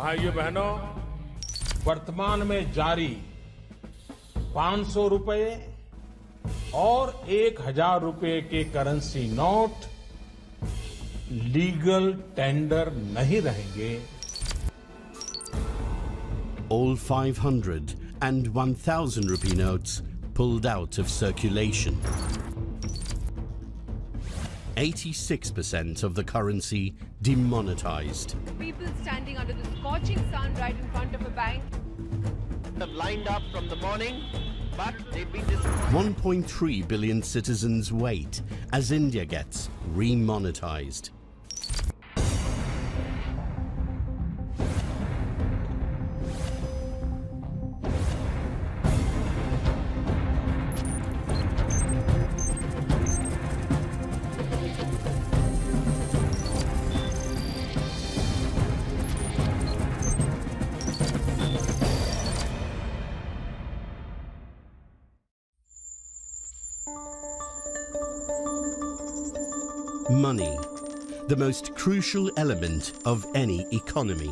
भाइयों बहनों, वर्तमान में जारी 500 रुपए और 1000 रुपए के करेंसी नोट लीगल टेंडर नहीं रहेंगे। All 500 and 1000 rupee notes pulled out of circulation. 86% of the currency demonetized. People standing under the scorching sun right in front of a bank. Have lined up from the morning, but they've been 1.3 billion citizens wait as India gets remonetized. Money, the most crucial element of any economy.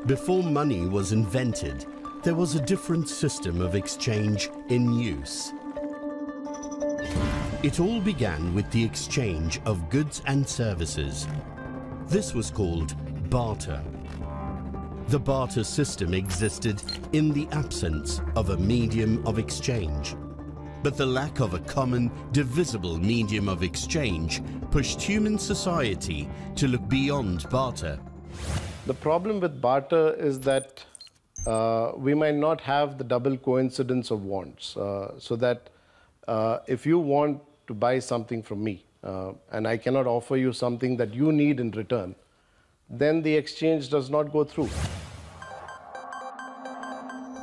Before money was invented, there was a different system of exchange in use. It all began with the exchange of goods and services. This was called barter. The barter system existed in the absence of a medium of exchange. But the lack of a common, divisible medium of exchange pushed human society to look beyond barter. The problem with barter is that we might not have the double coincidence of wants. So that if you want to buy something from me and I cannot offer you something that you need in return, then the exchange does not go through.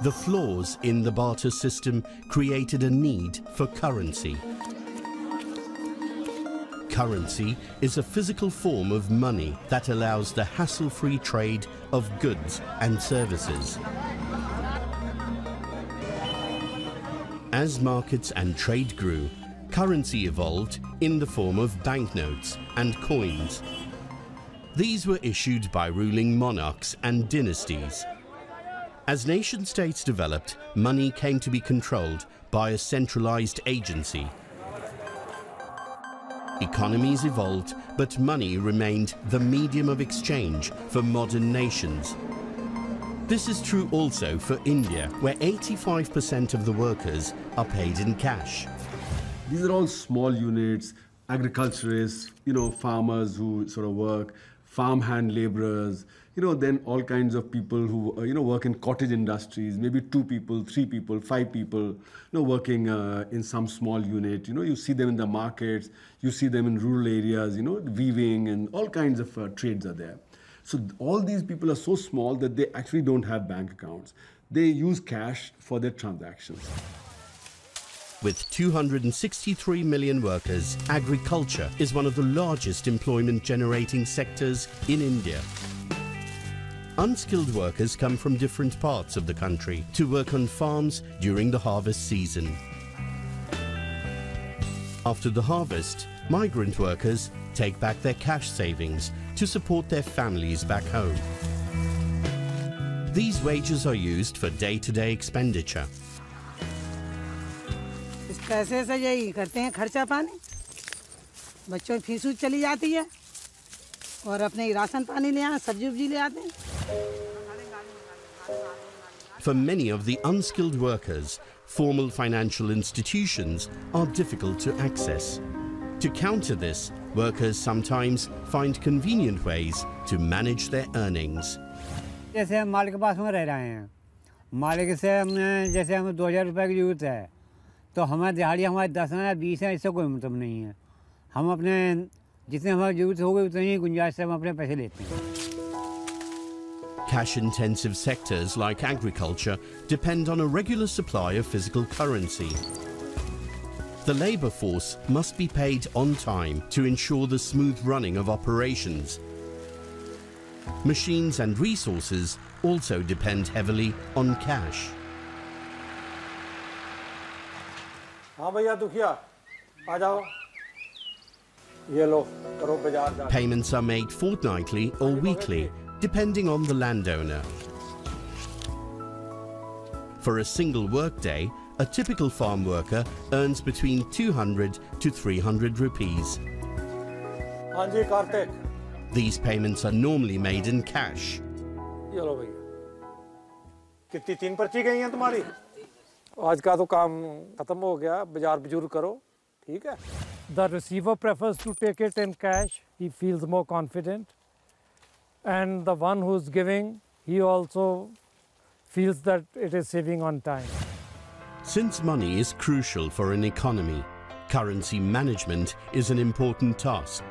The flaws in the barter system created a need for currency. Currency is a physical form of money that allows the hassle-free trade of goods and services. As markets and trade grew, currency evolved in the form of banknotes and coins. These were issued by ruling monarchs and dynasties. As nation-states developed, money came to be controlled by a centralized agency. Economies evolved, but money remained the medium of exchange for modern nations. This is true also for India, where 85% of the workers are paid in cash. These are all small units, agriculturists, farmers who sort of work, farmhand laborers, then all kinds of people who, work in cottage industries, maybe 2 people, 3 people, 5 people, working in some small unit. You see them in the markets, you see them in rural areas, weaving and all kinds of trades are there. So all these people are so small that they actually don't have bank accounts. They use cash for their transactions. With 263 million workers, agriculture is one of the largest employment-generating sectors in India. Unskilled workers come from different parts of the country to work on farms during the harvest season. After the harvest, migrant workers take back their cash savings to support their families back home. These wages are used for day-to-day expenditure. इस पैसे से यही करते हैं खर्चा पानी, बच्चों की फीस चली जाती है और अपने राशन पानी ले आते, सब्जी ले आते हैं. For many of the unskilled workers, formal financial institutions are difficult to access. To counter this, workers sometimes find convenient ways to manage their earnings. जैसे हम मालिक के पास में रह रहे हैं, मालिक से हमने जैसे हमें 2000 रुपये की ज़रूरत है, तो हमारे दिहाड़ी हमारे 10 है 20 है, इससे कोई मतलब नहीं है. हम अपने जितने हमारी ज़रूरत होगी उतनी ही गुंजाइश से हम अपने पैसे लेते हैं. Cash-intensive sectors like agriculture depend on a regular supply of physical currency. The labour force must be paid on time to ensure the smooth running of operations. Machines and resources also depend heavily on cash. हाँ भैया दुखिया आ जाओ. Payments are made fortnightly or weekly, depending on the landowner. For a single workday, a typical farm worker earns between 200 to 300 rupees. These payments are normally made in cash. कितनी 3 पर्ची गई हैं तुम्हारी? आज का तो काम खत्म हो गया, बाजार बजूर करो, ठीक है? The receiver prefers to take it in cash. He feels more confident, and the one who's giving, he also feels that it is saving on time. Since money is crucial for an economy, currency management is an important task.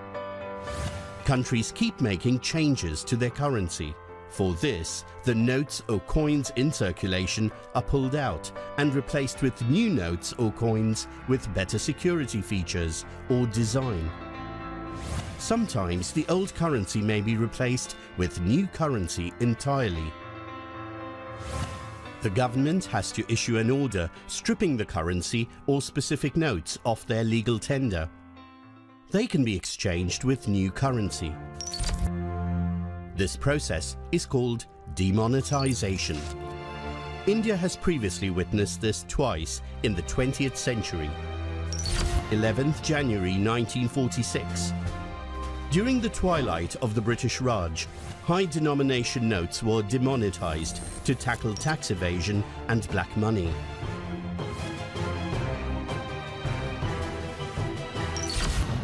Countries keep making changes to their currency. For this, the notes or coins in circulation are pulled out and replaced with new notes or coins with better security features or design. Sometimes the old currency may be replaced with new currency entirely. The government has to issue an order stripping the currency or specific notes off their legal tender. They can be exchanged with new currency. This process is called demonetization. India has previously witnessed this twice in the 20th century. 11th January 1946. During the twilight of the British Raj, high-denomination notes were demonetized to tackle tax evasion and black money.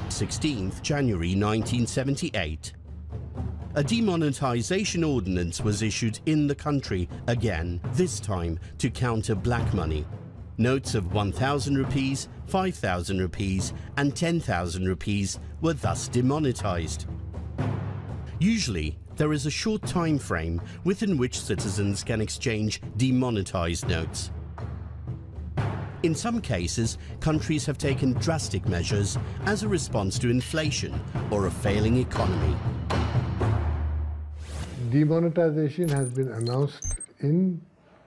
16th January 1978. A demonetization ordinance was issued in the country again, this time to counter black money. Notes of 1,000 rupees, 5,000 rupees and 10,000 rupees were thus demonetized. Usually, there is a short time frame within which citizens can exchange demonetized notes. In some cases, countries have taken drastic measures as a response to inflation or a failing economy. Demonetization has been announced in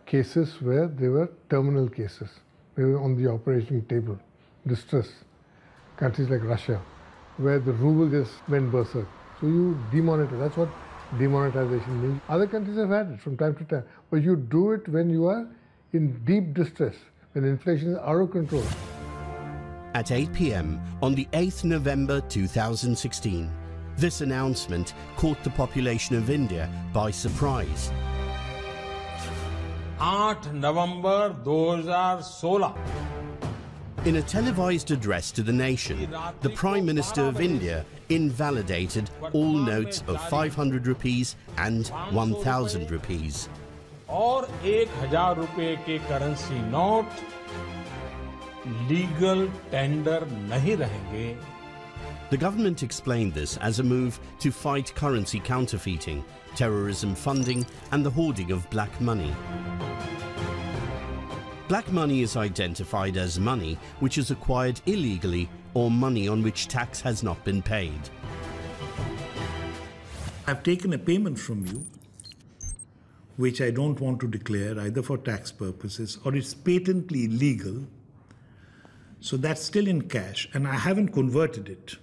cases where they were terminal cases. They were on the operating table, distress. Countries like Russia, where the ruble just went berserk. So you demonetize, that's what demonetization means. Other countries have had it from time to time, but you do it when you are in deep distress, when inflation is out of control. At 8 p.m. on the 8th November 2016, this announcement caught the population of India by surprise. 8 November 2016. In a televised address to the nation, the Prime Minister of India invalidated all notes of 500 rupees and 1,000 rupees. और 1,000 रुपए के currency note legal tender नहीं रहेंगे. The government explained this as a move to fight currency counterfeiting, terrorism funding and the hoarding of black money. Black money is identified as money which is acquired illegally or money on which tax has not been paid. I've taken a payment from you which I don't want to declare either for tax purposes or it's patently illegal. So that's still in cash and I haven't converted it.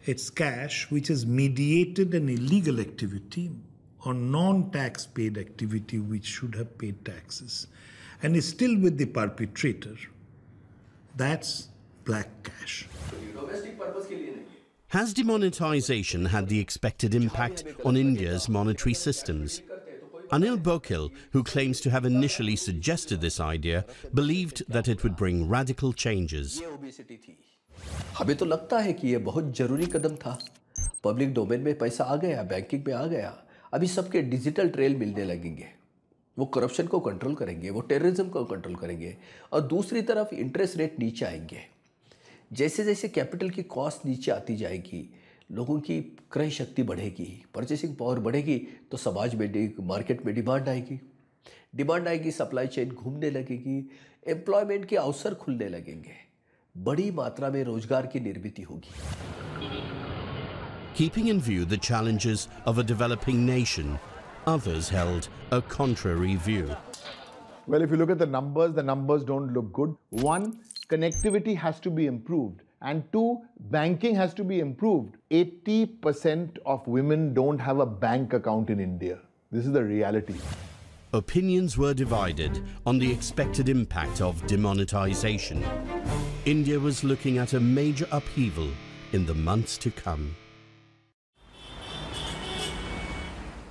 It's cash which has mediated an illegal activity or non-tax paid activity which should have paid taxes and is still with the perpetrator. That's black cash. Has demonetization had the expected impact on India's monetary systems? Anil Bokil, who claims to have initially suggested this idea, believed that it would bring radical changes. हमें तो लगता है कि ये बहुत जरूरी कदम था. Public domain में पैसा आ गया, बैंकिंग में आ गया. अभी सबके डिजिटल ट्रेल मिलने लगेंगे. वो करप्शन को कंट्रोल करेंगे, वो टेररिज्म को कंट्रोल करेंगे और दूसरी तरफ इंटरेस्ट रेट नीचे आएंगे. जैसे जैसे कैपिटल की कॉस्ट नीचे आती जाएगी, लोगों की क्रय शक्ति बढ़ेगी, परचेसिंग पावर बढ़ेगी तो समाज में मार्केट में डिमांड आएगी. डिमांड आएगी, सप्लाई चेन घूमने लगेगी, एम्प्लॉयमेंट के अवसर खुलने लगेंगे, बड़ी मात्रा में रोजगार की निर्मिति होगी. Keeping in view the challenges of a developing nation, others held a contrary view. Well, if you look at the numbers don't look good. One, connectivity has to be improved And two, banking has to be improved. 80% of women don't have a bank account in India. This is the reality. Opinions were divided on the expected impact of demonetization. India was looking at a major upheaval in the months to come.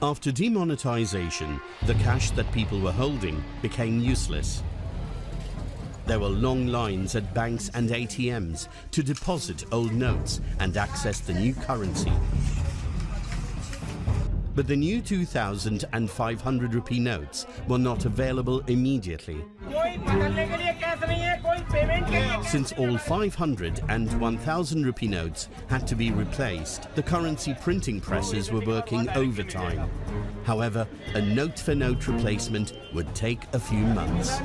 After demonetization, the cash that people were holding became useless. There were long lines at banks and ATMs to deposit old notes and access the new currency. But the new 2,000 and 500 rupee notes were not available immediately. Since all 500 and 1,000 rupee notes had to be replaced, the currency printing presses were working overtime. However, a note-for-note replacement would take a few months.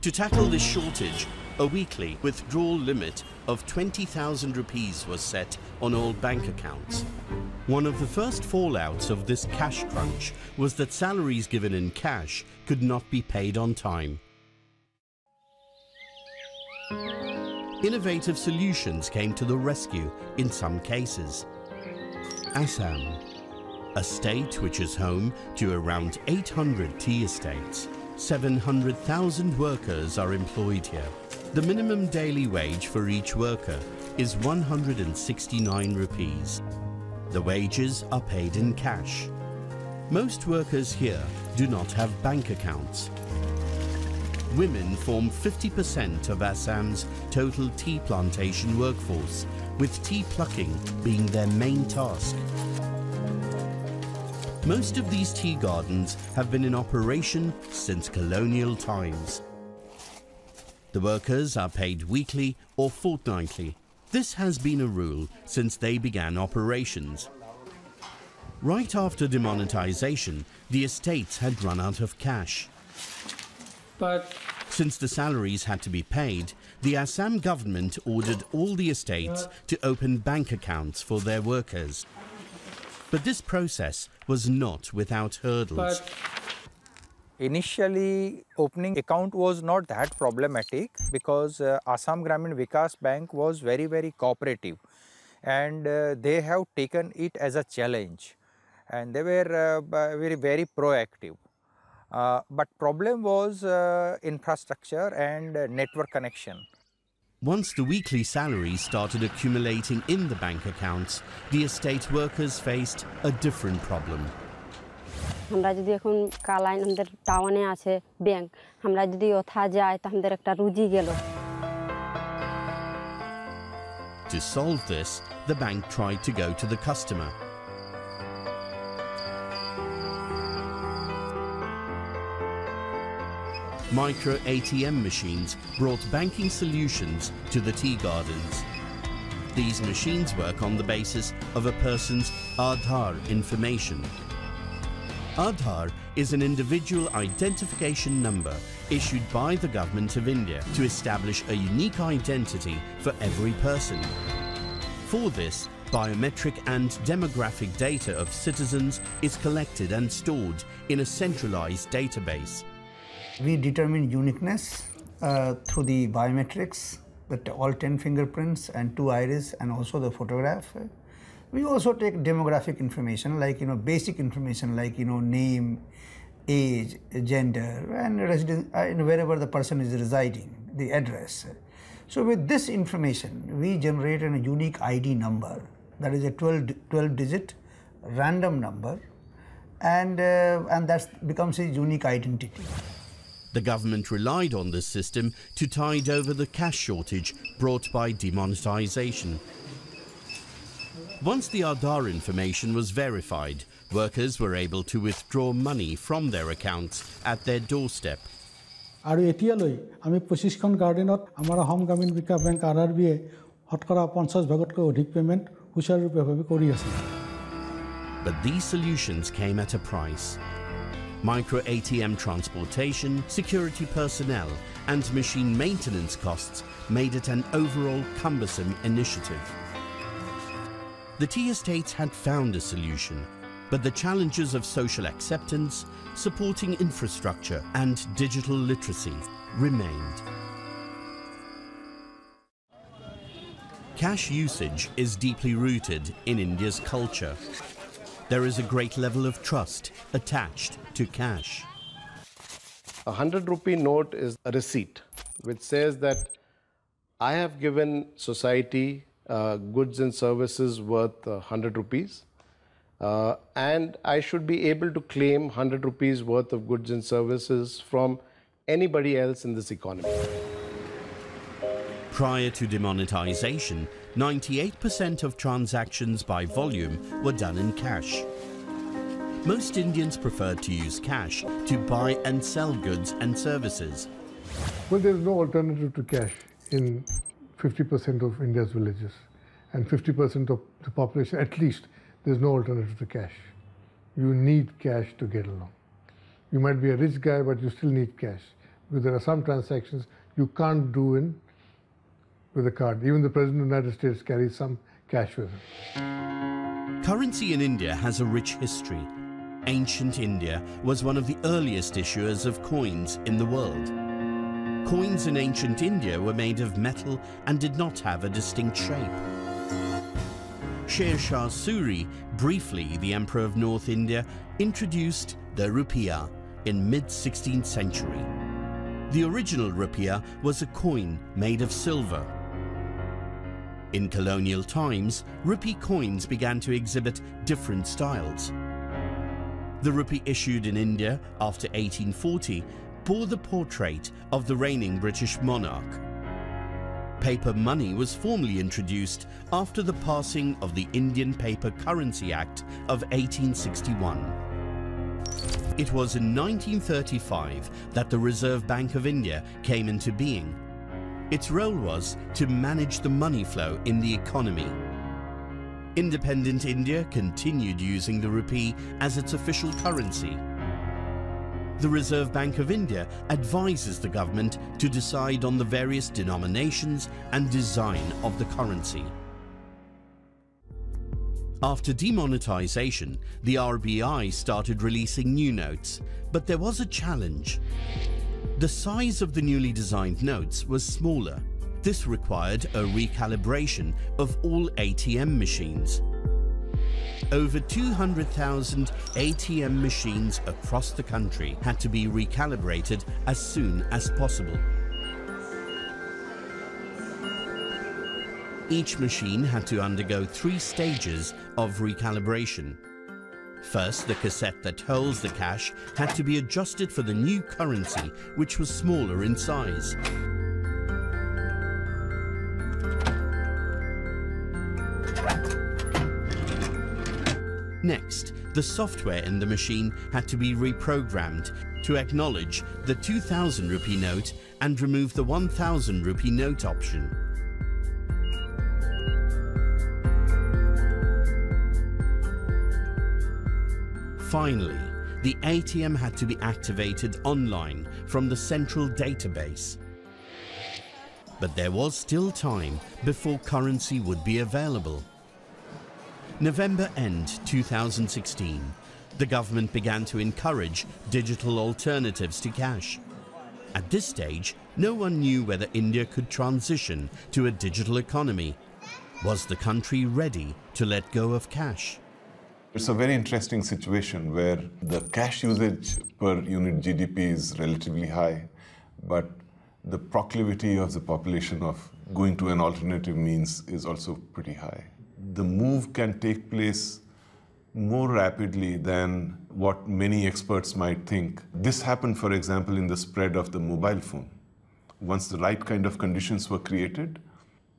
To tackle this shortage, a weekly withdrawal limit of 20,000 rupees was set on all bank accounts. One of the first fallouts of this cash crunch was that salaries given in cash could not be paid on time. Innovative solutions came to the rescue in some cases. Assam, a state which is home to around 800 tea estates. 700,000 workers are employed here. The minimum daily wage for each worker is 169 rupees. The wages are paid in cash. Most workers here do not have bank accounts. Women form 50% of Assam's total tea plantation workforce, with tea plucking being their main task. Most of these tea gardens have been in operation since colonial times. The workers are paid weekly or fortnightly. This has been a rule since they began operations. Right after demonetization, the estates had run out of cash. But since the salaries had to be paid, the Assam government ordered all the estates to open bank accounts for their workers. But this process was not without hurdles. Initially, opening account was not that problematic because Assam Gramin Vikas Bank was very cooperative, and they have taken it as a challenge, and they were very proactive. But problem was infrastructure and network connection. Once the weekly salaries started accumulating in the bank accounts, the estate workers faced a different problem. আমরা যদি এখন কালাইন আমাদের টাউনে আছে bank আমরা যদি ওথা যাই তা আমাদের একটা রুজি গেল To solve this, the bank tried to go to the customer. Micro ATM machines brought banking solutions to the tea gardens. These machines work on the basis of a person's Aadhaar information. Aadhaar is an individual identification number issued by the Government of India to establish a unique identity for every person. For this, biometric and demographic data of citizens is collected and stored in a centralized database. We determine uniqueness through the biometrics, all 10 fingerprints and 2 iris and also the photograph. We also take demographic information like basic information like name, age, gender and residence wherever the person is residing, the address. So with this information we generate a unique ID number, that is a 12-digit random number, and that becomes a unique identity. The government relied on this system to tide over the cash shortage brought by demonetization. Once the Aadhaar information was verified, workers were able to withdraw money from their accounts at their doorstep. আৰু এতিয়ালৈ আমি 25খন গাৰ্ডেনত আমাৰ অসম গ্ৰামীণ বিকাশ bank RRBয়ে শতকৰা 50% অধিক payment সুচাৰুৰূপে কৰি আছে। But these solutions came at a price. Micro ATM transportation, security personnel and machine maintenance costs made it an overall cumbersome initiative. The tea estates had found a solution, but the challenges of social acceptance, supporting infrastructure and digital literacy remained. Cash usage is deeply rooted in India's culture. There is a great level of trust attached to cash. A 100 rupee note is a receipt which says that I have given society goods and services worth 100 rupees and I should be able to claim 100 rupees worth of goods and services from anybody else in this economy. Prior to demonetization, 98% of transactions by volume were done in cash. Most Indians preferred to use cash to buy and sell goods and services. Well, there is no alternative to cash in 50% of India's villages and 50% of the population, at least, there's no alternative to cash. You need cash to get along. You might be a rich guy, but you still need cash because there are some transactions you can't do with a card. Even the President of the United States carries some cash with him. Currency in India has a rich history. Ancient India was one of the earliest issuers of coins in the world. Coins in ancient India were made of metal and did not have a distinct shape. Sher Shah Suri, briefly the Emperor of North India, introduced the rupiah in mid-16th century. The original rupiah was a coin made of silver. In colonial times, rupee coins began to exhibit different styles. The rupee issued in India after 1840 bore the portrait of the reigning British monarch. Paper money was formally introduced after the passing of the Indian Paper Currency Act of 1861. It was in 1935 that the Reserve Bank of India came into being. Its role was to manage the money flow in the economy. Independent India continued using the rupee as its official currency. The Reserve Bank of India advises the government to decide on the various denominations and design of the currency. After demonetization, the RBI started releasing new notes, but there was a challenge. The size of the newly designed notes was smaller. This required a recalibration of all ATM machines. Over 200,000 ATM machines across the country had to be recalibrated as soon as possible. Each machine had to undergo 3 stages of recalibration. First, the cassette that holds the cash had to be adjusted for the new currency, which was smaller in size. Next, the software in the machine had to be reprogrammed to acknowledge the 2,000 rupee note and remove the 1,000 rupee note option. Finally, the ATM had to be activated online from the central database. But there was still time before currency would be available. November end 2016, the government began to encourage digital alternatives to cash. At this stage, no one knew whether India could transition to a digital economy. Was the country ready to let go of cash? It's a very interesting situation where the cash usage per unit GDP is relatively high, but the proclivity of the population of going to an alternative means is also pretty high. The move can take place more rapidly than what many experts might think. This happened, for example, in the spread of the mobile phone. Once the right kind of conditions were created,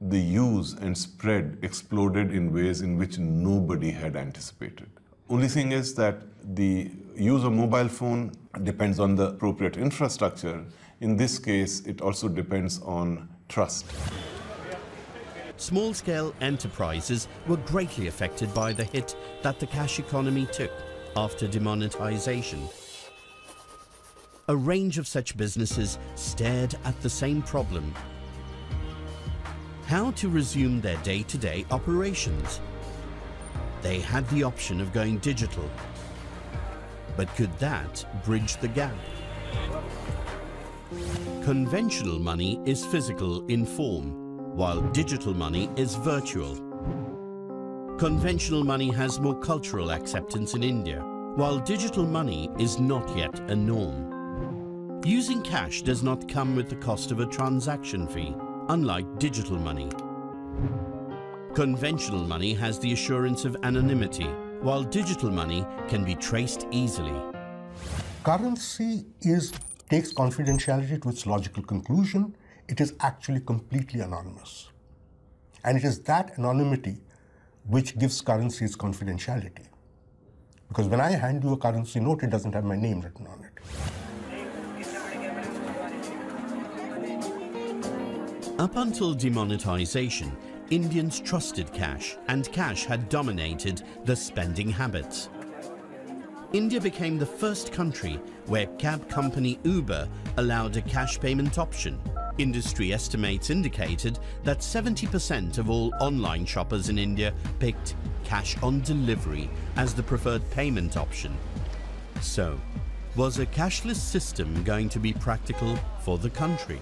the use and spread exploded in ways in which nobody had anticipated. Only thing is that the use of mobile phone depends on the appropriate infrastructure. In this case, it also depends on trust. Small-scale enterprises were greatly affected by the hit that the cash economy took after demonetization. A range of such businesses stared at the same problem: how to resume their day-to-day operations. They had the option of going digital, but could that bridge the gap? Conventional money is physical in form, while digital money is virtual. Conventional money has more cultural acceptance in India, while digital money is not yet a norm. Using cash does not come with the cost of a transaction fee, unlike digital money. Conventional money has the assurance of anonymity, while digital money can be traced easily. Currency takes confidentiality to its logical conclusion. It is actually completely anonymous. And it is that anonymity which gives currency its confidentiality. Because when I hand you a currency note, it doesn't have my name written on it. Up until demonetization, Indians trusted cash, and cash had dominated the spending habits. India became the first country where cab company Uber allowed a cash payment option. Industry estimates indicated that 70% of all online shoppers in India picked cash on delivery as the preferred payment option. So, was a cashless system going to be practical for the country?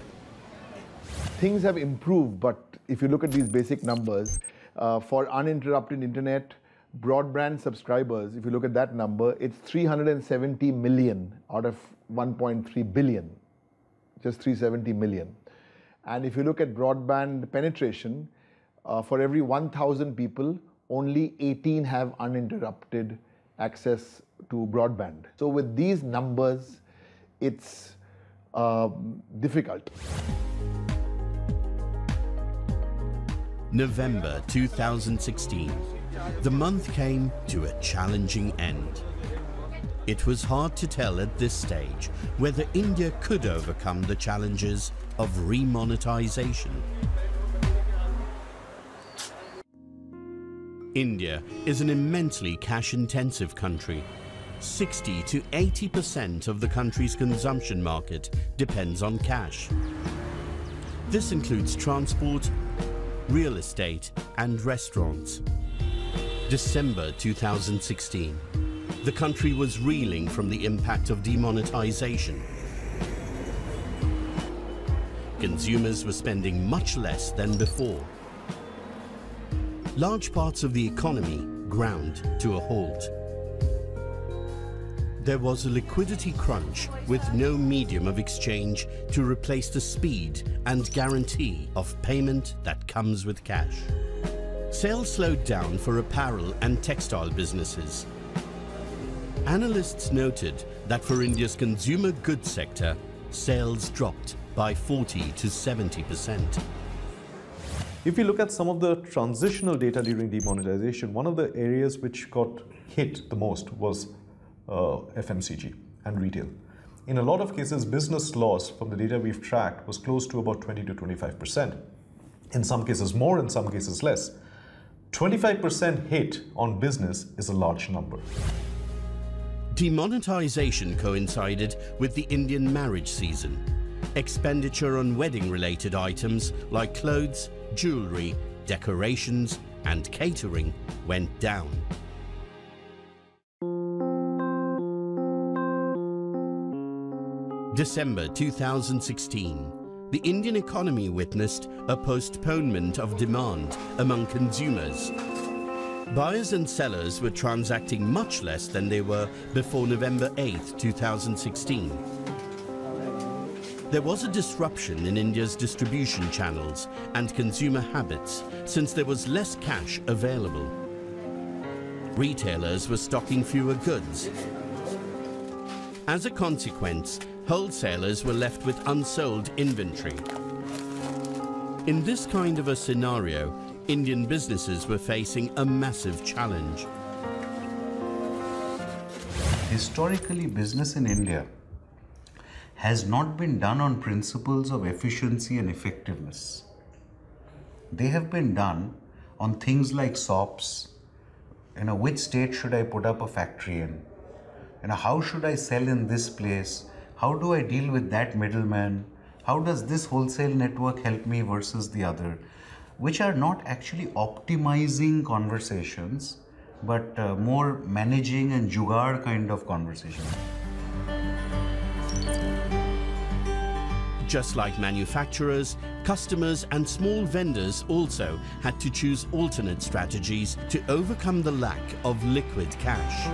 Things have improved, but if you look at these basic numbers, for uninterrupted internet, broadband subscribers, if you look at that number, it's 370 million out of 1.3 billion, just 370 million. And if you look at broadband penetration, for every 1,000 people, only 18 have uninterrupted access to broadband. So with these numbers, it's difficult. November 2016. The month came to a challenging end. It was hard to tell at this stage whether India could overcome the challenges of remonetization. India is an immensely cash-intensive country. 60 to 80% of the country's consumption market depends on cash. This includes transport, real estate, and restaurants. December 2016. The country was reeling from the impact of demonetization. Consumers were spending much less than before. Large parts of the economy ground to a halt. There was a liquidity crunch with no medium of exchange to replace the speed and guarantee of payment that comes with cash. Sales slowed down for apparel and textile businesses. Analysts noted that for India's consumer goods sector, sales dropped by 40 to 70%. If you look at some of the transitional data during demonetization, one of the areas which got hit the most was FMCG and retail. In a lot of cases, business loss from the data we've tracked was close to about 20 to 25%. In some cases more, in some cases less. 25% hit on business is a large number. Demonetization coincided with the Indian marriage season. Expenditure on wedding-related items like clothes, jewelry, decorations, and catering went down. December 2016. The Indian economy witnessed a postponement of demand among consumers. Buyers and sellers were transacting much less than they were before November 8, 2016. There was a disruption in India's distribution channels and consumer habits since there was less cash available. Retailers were stocking fewer goods. As a consequence, wholesalers were left with unsold inventory. In this kind of a scenario, Indian businesses were facing a massive challenge. Historically, business in India has not been done on principles of efficiency and effectiveness. They have been done on things like SOPs, which state should I put up a factory in? How should I sell in this place? How do I deal with that middleman? How does this wholesale network help me versus the other? Which are not actually optimizing conversations, but more managing and jugaad kind of conversations. Just like manufacturers, customers and small vendors also had to choose alternate strategies to overcome the lack of liquid cash.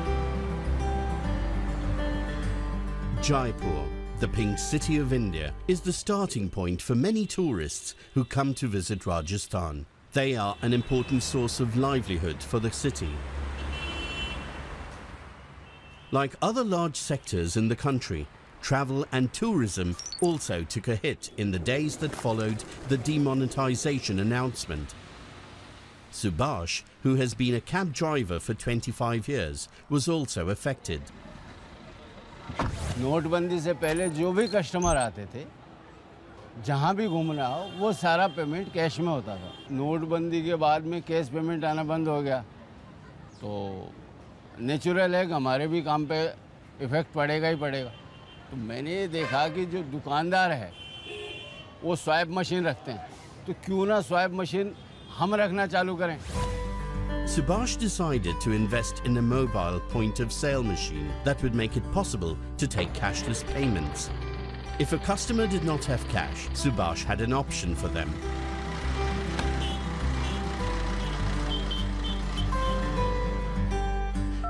Jaipur, the pink city of India, is the starting point for many tourists who come to visit Rajasthan. They are an important source of livelihood for the city. Like other large sectors in the country, travel and tourism also took a hit in the days that followed the demonetization announcement. Subhash, who has been a cab driver for 25 years, was also affected. नोटबंदी से पहले जो भी customer आते थे, जहाँ भी घूमना हो, वो सारा पेमेंट कैश में होता था। नोटबंदी के बाद में कैश पेमेंट आना बंद हो गया, तो नेचुरल है कि हमारे भी काम पे इफ़ेक्ट पड़ेगा ही पड़ेगा। तो मैंने देखा कि जो दुकानदार है, वो स्वाइप मशीन रखते हैं, तो क्यों ना स्वाइप मशीन हम रखना चालू करें। Subhash decided to invest in a mobile point-of-sale machine that would make it possible to take cashless payments. If a customer did not have cash, Subhash had an option for them.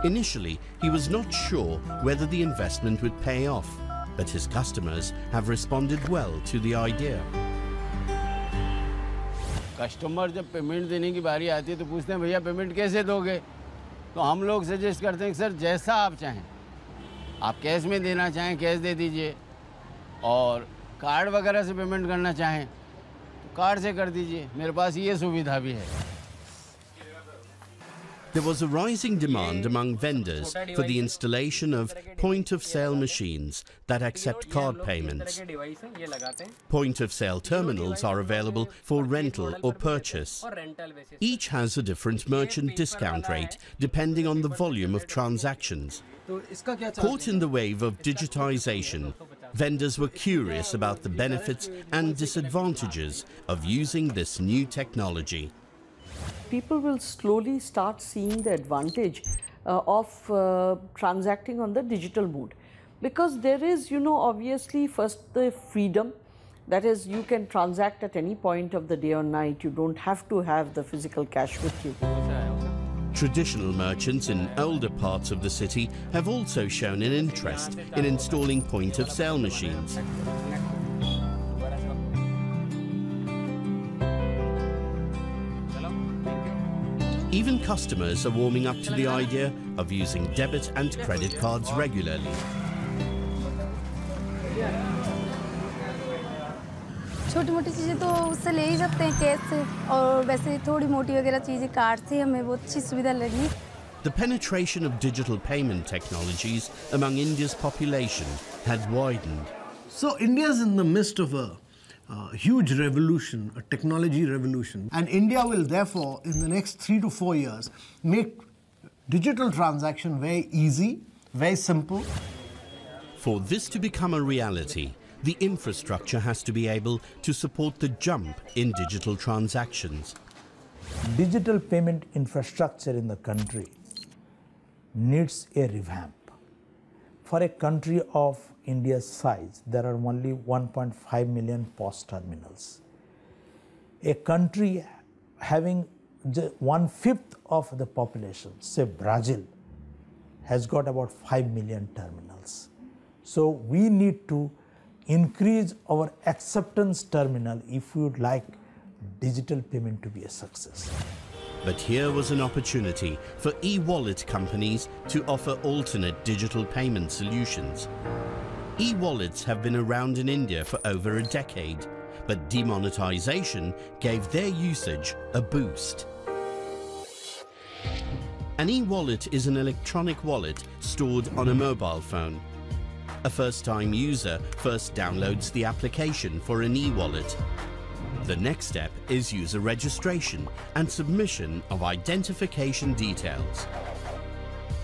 Initially, he was not sure whether the investment would pay off, but his customers have responded well to the idea. Customer जब payment देने की बारी आती है तो पूछते हैं भैया पेमेंट कैसे दोगे, तो हम लोग सजेस्ट करते हैं कि सर जैसा आप चाहें, आप कैश में देना चाहें कैश दे दीजिए, और कार्ड वगैरह से पेमेंट करना चाहें तो कार्ड से कर दीजिए, मेरे पास ये सुविधा भी है। There was a rising demand among vendors for the installation of point-of-sale machines that accept card payments. Point-of-sale terminals are available for rental or purchase. Each has a different merchant discount rate depending on the volume of transactions. Caught in the wave of digitization, vendors were curious about the benefits and disadvantages of using this new technology. People will slowly start seeing the advantage of transacting on the digital mode, because there is, obviously first the freedom, that is you can transact at any point of the day or night, you don't have to have the physical cash with you. Traditional merchants in older parts of the city have also shown an interest in installing point-of-sale machines. Even customers are warming up to the idea of using debit and credit cards regularly. छोटी मोटी चीज़ें तो उससे ले ही सकते हैं cash से, और वैसे थोड़ी मोटी वगैरह चीज़ें कार्ड से हमें बहुत अच्छी सुविधा लगी। The penetration of digital payment technologies among India's population had widened. So India is in the midst of a huge revolution, a technology revolution. And India will therefore, in the next 3 to 4 years, make digital transaction very easy, very simple. For this to become a reality, the infrastructure has to be able to support the jump in digital transactions. Digital payment infrastructure in the country needs a revamp. For a country of India's size, there are only 1.5 million POS terminals. A country having 1/5 of the population, say Brazil, has got about 5 million terminals. So we need to increase our acceptance terminal if we would like digital payment to be a success. But here was an opportunity for e-wallet companies to offer alternate digital payment solutions. E-wallets have been around in India for over a decade, but demonetization gave their usage a boost. An e-wallet is an electronic wallet stored on a mobile phone. A first-time user first downloads the application for an e-wallet. The next step is user registration and submission of identification details.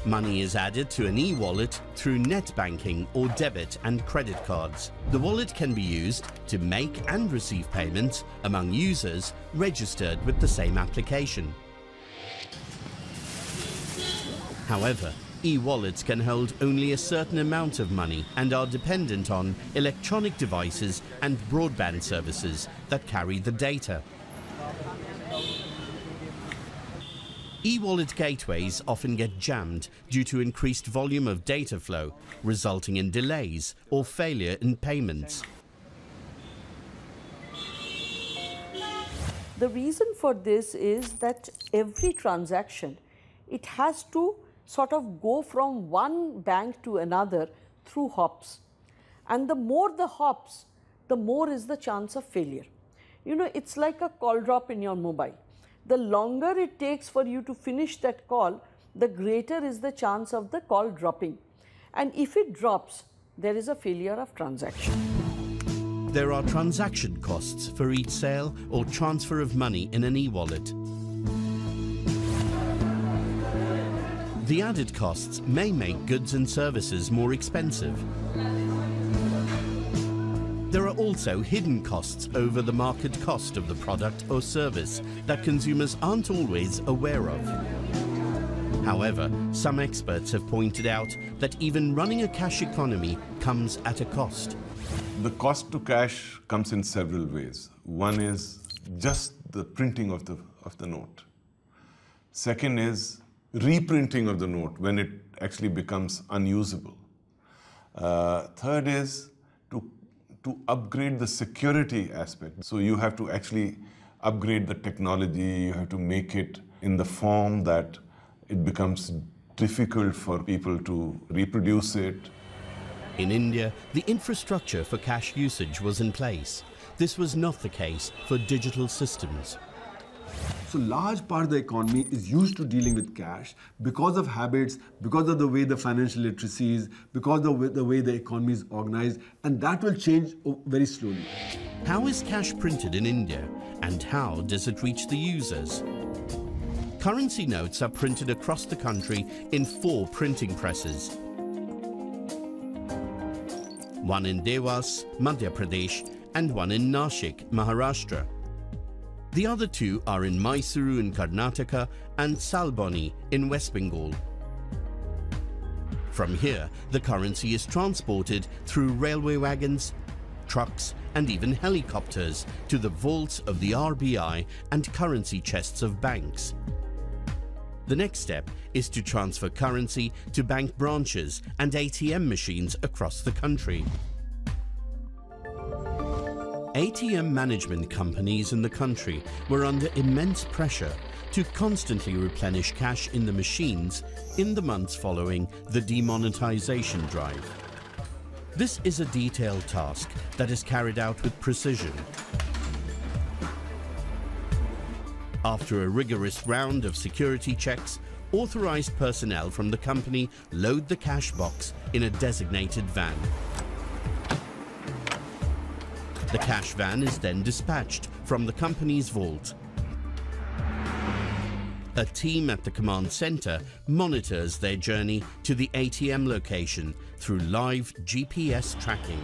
Money is added to an e-wallet through net banking or debit and credit cards. The wallet can be used to make and receive payments among users registered with the same application. However, E-wallets can hold only a certain amount of money and are dependent on electronic devices and broadband services that carry the data. E-wallet gateways often get jammed due to increased volume of data flow, resulting in delays or failure in payments. The reason for this is that every transaction, it has to sort of go from one bank to another through hops. And the more the hops, the more is the chance of failure. You know, it's like a call drop in your mobile. The longer it takes for you to finish that call, the greater is the chance of the call dropping. And if it drops, there is a failure of transaction. There are transaction costs for each sale or transfer of money in an e-wallet. The added costs may make goods and services more expensive. There are also hidden costs over the market cost of the product or service that consumers aren't always aware of. However, some experts have pointed out that even running a cash economy comes at a cost. The cost to cash comes in several ways. One is just the printing of the note. Second is reprinting of the note when it actually becomes unusable. Third is to upgrade the security aspect. So you have to actually upgrade the technology, you have to make it in the form that it becomes difficult for people to reproduce it. In India, the infrastructure for cash usage was in place. This was not the case for digital systems. So large part of the economy is used to dealing with cash because of habits, because of the way the financial literacy is, because of the way the economy is organized, and that will change very slowly. How is cash printed in India, and how does it reach the users? Currency notes are printed across the country in 4 printing presses. One in Dewas, Madhya Pradesh, and one in Nashik, Maharashtra. The other 2 are in Mysuru in Karnataka and Salboni in West Bengal. From here, the currency is transported through railway wagons, trucks, and even helicopters to the vaults of the RBI and currency chests of banks. The next step is to transfer currency to bank branches and ATM machines across the country. ATM management companies in the country were under immense pressure to constantly replenish cash in the machines in the months following the demonetization drive. This is a detailed task that is carried out with precision. After a rigorous round of security checks, authorized personnel from the company load the cash box in a designated van. The cash van is then dispatched from the company's vault. A team at the command center monitors their journey to the ATM location through live GPS tracking.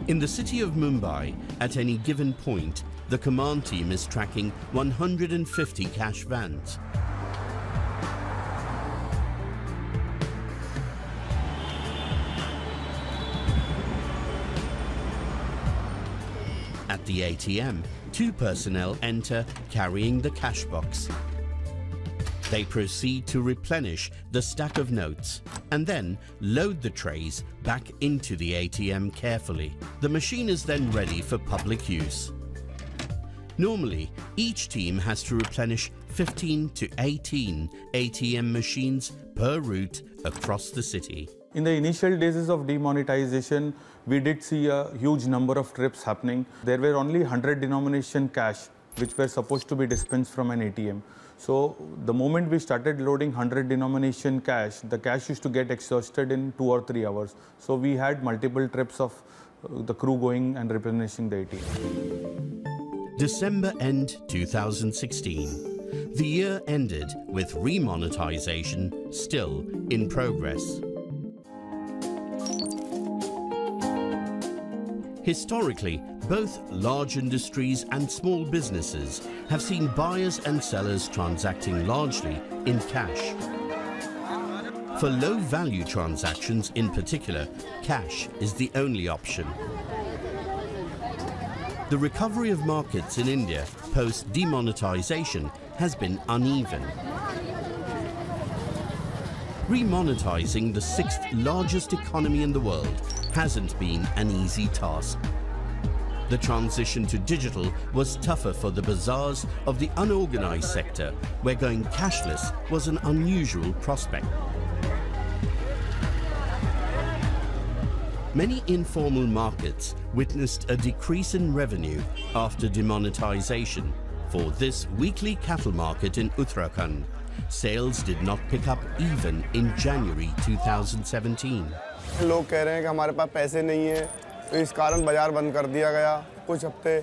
In the city of Mumbai, at any given point, the command team is tracking 150 cash vans. At the ATM, 2 personnel enter carrying the cash box. They proceed to replenish the stack of notes and then load the trays back into the ATM carefully. The machine is then ready for public use. Normally, each team has to replenish 15 to 18 ATM machines per route across the city. In the initial days of demonetization, we did see a huge number of trips happening. There were only 100 denomination cash which were supposed to be dispensed from an ATM. So the moment we started loading 100 denomination cash, the cash used to get exhausted in 2 or 3 hours. So we had multiple trips of the crew going and replenishing the ATM. December end 2016. The year ended with remonetization still in progress. Historically, both large industries and small businesses have seen buyers and sellers transacting largely in cash. For low-value transactions in particular, cash is the only option. The recovery of markets in India post-demonetization has been uneven. Remonetizing the sixth largest economy in the world hasn't been an easy task. The transition to digital was tougher for the bazaars of the unorganized sector, where going cashless was an unusual prospect. Many informal markets witnessed a decrease in revenue after demonetization. For this weekly cattle market in Uttarakhand, sales did not pick up even in January 2017. लोग कह रहे हैं कि हमारे पास पैसे नहीं है, तो इस कारण बाजार बंद कर दिया गया कुछ हफ्ते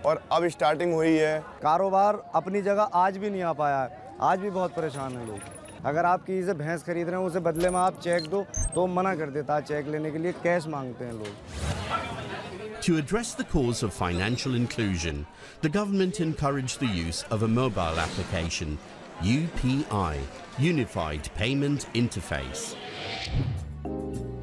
और अब स्टार्टिंग हुई है। कारोबार अपनी जगह आज भी नहीं आ पाया है, आज भी बहुत परेशान हैं लोग। अगर आप किसी से भैंस खरीद रहे हैं उसे बदले में आप चेक दो तो मना कर देता है चेक लेने के लिए, कैश मांगते हैं लोग। To address the cause of financial inclusion, the government encouraged the use of a mobile application, UPI, Unified Payment Interface.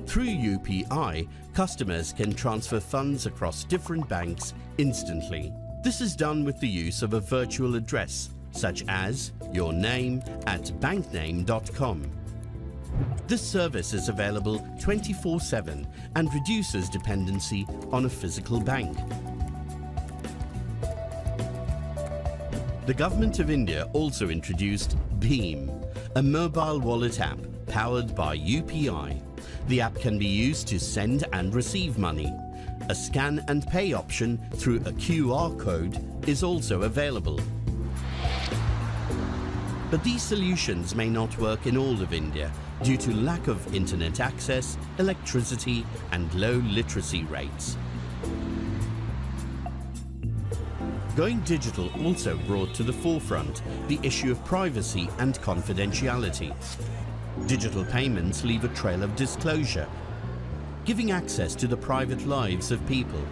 Through UPI, customers can transfer funds across different banks instantly. This is done with the use of a virtual address, such as your name at bankname.com. This service is available 24/7 and reduces dependency on a physical bank. The Government of India also introduced Bheem, a mobile wallet app powered by UPI. The app can be used to send and receive money. A scan and pay option through a QR code is also available. But these solutions may not work in all of India due to lack of internet access, electricity, and low literacy rates. Going digital also brought to the forefront the issue of privacy and confidentiality. Digital payments leave a trail of disclosure, giving access to the private lives of people.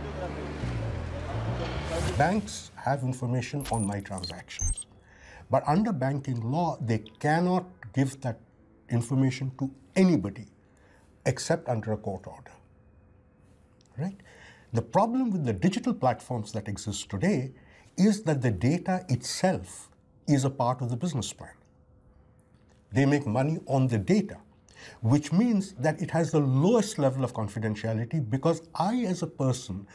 Banks have information on my transactions, but under banking law, they cannot give that information to anybody except under a court order, right? The problem with the digital platforms that exist today is that the data itself is a part of the business plan. They make money on the data, which means that it has the lowest level of confidentiality because I, as a person,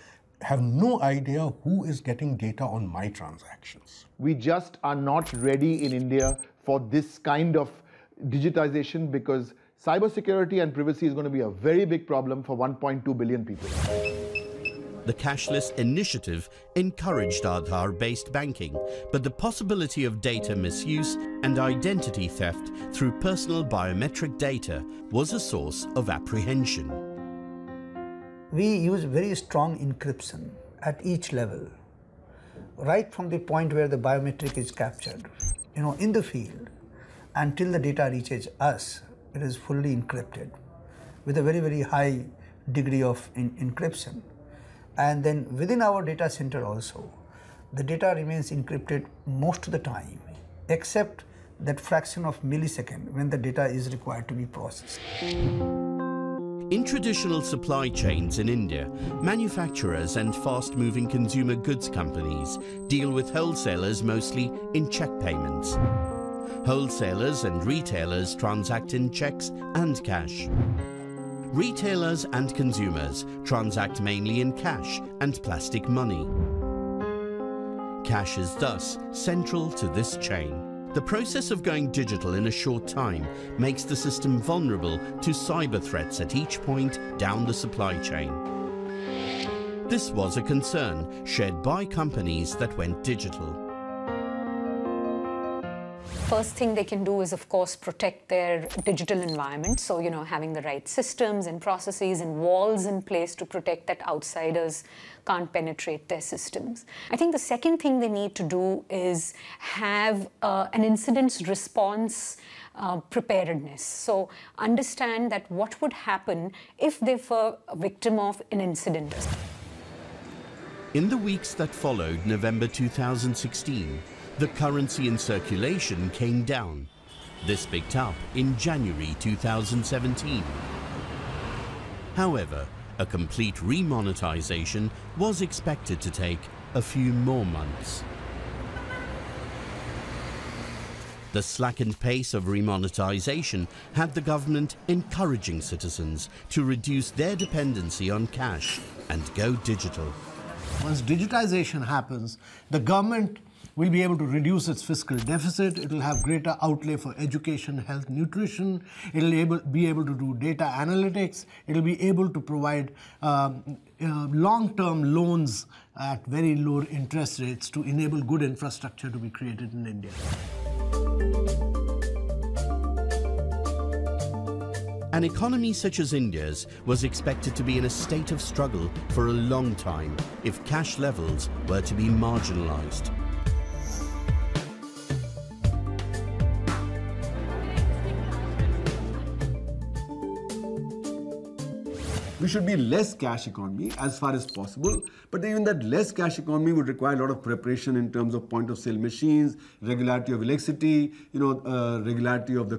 have no idea who is getting data on my transactions. We just are not ready in India for this kind of digitization because cybersecurity and privacy is going to be a very big problem for 1.2 billion people. The cashless initiative encouraged Aadhaar-based banking, but the possibility of data misuse and identity theft through personal biometric data was a source of apprehension. We use very strong encryption at each level, right from the point where the biometric is captured, in the field, until the data reaches us. It is fully encrypted with a very, very high degree of encryption. And then within our data center also, the data remains encrypted most of the time, except that fraction of millisecond when the data is required to be processed. In traditional supply chains in India, manufacturers and fast-moving consumer goods companies deal with wholesalers mostly in check payments. Wholesalers and retailers transact in checks and cash. Retailers and consumers transact mainly in cash and plastic money. Cash is thus central to this chain. The process of going digital in a short time makes the system vulnerable to cyber threats at each point down the supply chain. This was a concern shared by companies that went digital. First thing they can do is, of course, protect their digital environment. So, having the right systems and processes and walls in place to protect that outsiders can't penetrate their systems. I think the second thing they need to do is have an incident response preparedness. So, understand that what would happen if they were a victim of an incident. In the weeks that followed November 2016, the currency in circulation came down. This picked up in January 2017. However, a complete remonetization was expected to take a few more months. The slackened pace of remonetization had the government encouraging citizens to reduce their dependency on cash and go digital. Once digitization happens, the government will be able to reduce its fiscal deficit. It will have greater outlay for education, health, nutrition. It will be able to do data analytics. It will be able to provide long-term loans at very low interest rates to enable good infrastructure to be created in India. An economy such as India's was expected to be in a state of struggle for a long time if cash levels were to be marginalized. We should be less cash economy as far as possible, but even that less cash economy would require a lot of preparation in terms of point of sale machines, regularity of electricity, regularity of the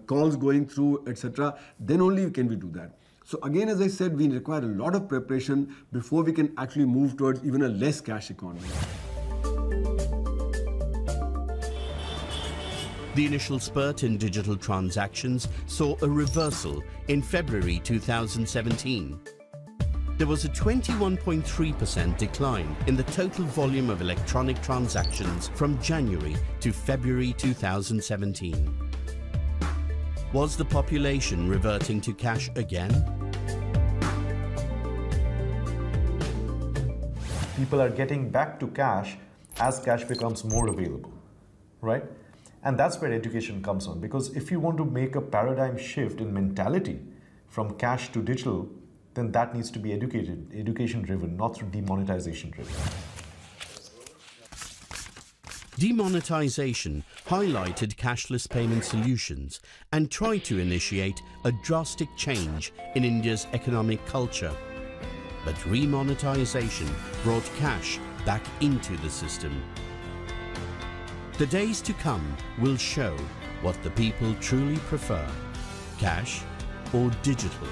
calls going through, etc. Then only can we do that. So again, as I said, we require a lot of preparation before we can actually move towards even a less cash economy. The initial spurt in digital transactions saw a reversal in February 2017. There was a 21.3% decline in the total volume of electronic transactions from January to February 2017. Was the population reverting to cash again? People are getting back to cash as cash becomes more available, right? And that's where education comes on, because if you want to make a paradigm shift in mentality from cash to digital, then that needs to be education driven, not through demonetization driven. Demonetization highlighted cashless payment solutions and tried to initiate a drastic change in India's economic culture. But remonetization brought cash back into the system. The days to come will show what the people truly prefer, cash or digital.